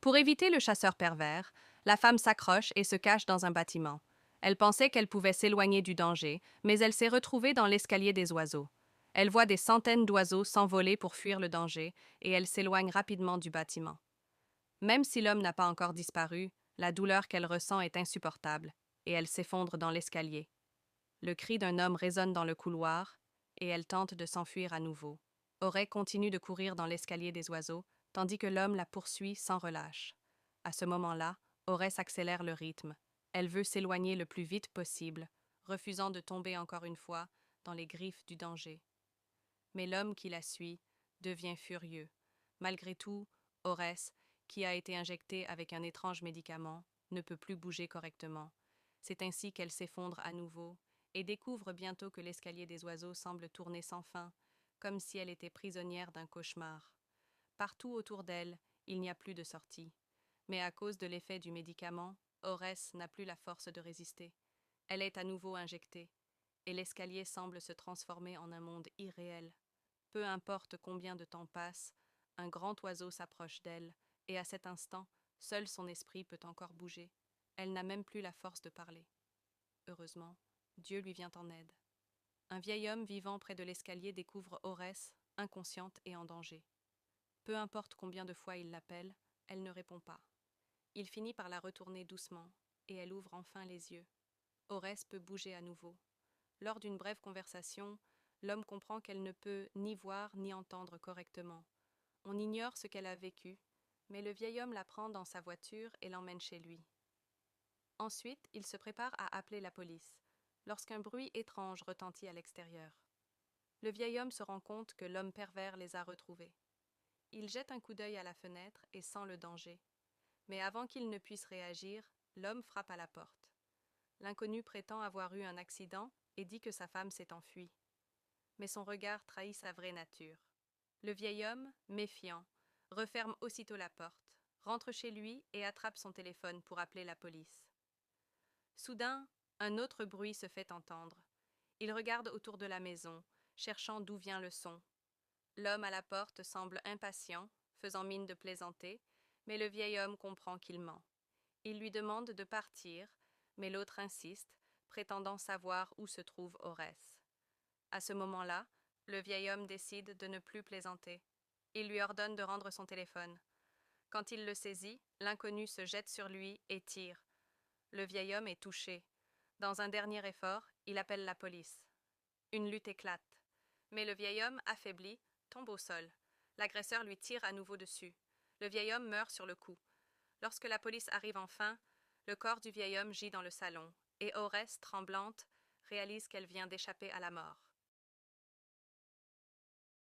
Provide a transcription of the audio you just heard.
Pour éviter le chasseur pervers, la femme s'accroche et se cache dans un bâtiment. Elle pensait qu'elle pouvait s'éloigner du danger, mais elle s'est retrouvée dans l'escalier des oiseaux. Elle voit des centaines d'oiseaux s'envoler pour fuir le danger et elle s'éloigne rapidement du bâtiment. Même si l'homme n'a pas encore disparu, la douleur qu'elle ressent est insupportable et elle s'effondre dans l'escalier. Le cri d'un homme résonne dans le couloir et elle tente de s'enfuir à nouveau. Aurée continue de courir dans l'escalier des oiseaux, tandis que l'homme la poursuit sans relâche. À ce moment-là, Aurée s'accélère le rythme. Elle veut s'éloigner le plus vite possible, refusant de tomber encore une fois dans les griffes du danger. Mais l'homme qui la suit devient furieux. Malgré tout, Aurès, qui a été injectée avec un étrange médicament, ne peut plus bouger correctement. C'est ainsi qu'elle s'effondre à nouveau et découvre bientôt que l'escalier des oiseaux semble tourner sans fin, comme si elle était prisonnière d'un cauchemar. Partout autour d'elle, il n'y a plus de sortie. Mais à cause de l'effet du médicament, Aurès n'a plus la force de résister. Elle est à nouveau injectée, et l'escalier semble se transformer en un monde irréel. Peu importe combien de temps passe, un grand oiseau s'approche d'elle, et à cet instant, seul son esprit peut encore bouger. Elle n'a même plus la force de parler. Heureusement, Dieu lui vient en aide. Un vieil homme vivant près de l'escalier découvre Aurès, inconsciente et en danger. Peu importe combien de fois il l'appelle, elle ne répond pas. Il finit par la retourner doucement, et elle ouvre enfin les yeux. Aurès peut bouger à nouveau. Lors d'une brève conversation, l'homme comprend qu'elle ne peut ni voir ni entendre correctement. On ignore ce qu'elle a vécu, mais le vieil homme la prend dans sa voiture et l'emmène chez lui. Ensuite, il se prépare à appeler la police, lorsqu'un bruit étrange retentit à l'extérieur. Le vieil homme se rend compte que l'homme pervers les a retrouvés. Il jette un coup d'œil à la fenêtre et sent le danger. Mais avant qu'il ne puisse réagir, l'homme frappe à la porte. L'inconnu prétend avoir eu un accident et dit que sa femme s'est enfuie. Mais son regard trahit sa vraie nature. Le vieil homme, méfiant, referme aussitôt la porte, rentre chez lui et attrape son téléphone pour appeler la police. Soudain, un autre bruit se fait entendre. Il regarde autour de la maison, cherchant d'où vient le son. L'homme à la porte semble impatient, faisant mine de plaisanter, mais le vieil homme comprend qu'il ment. Il lui demande de partir, mais l'autre insiste, prétendant savoir où se trouve Aurès. À ce moment-là, le vieil homme décide de ne plus plaisanter. Il lui ordonne de rendre son téléphone. Quand il le saisit, l'inconnu se jette sur lui et tire. Le vieil homme est touché. Dans un dernier effort, il appelle la police. Une lutte éclate. Mais le vieil homme, affaibli, tombe au sol. L'agresseur lui tire à nouveau dessus. Le vieil homme meurt sur le coup. Lorsque la police arrive enfin, le corps du vieil homme gît dans le salon, et Aurès, tremblante, réalise qu'elle vient d'échapper à la mort.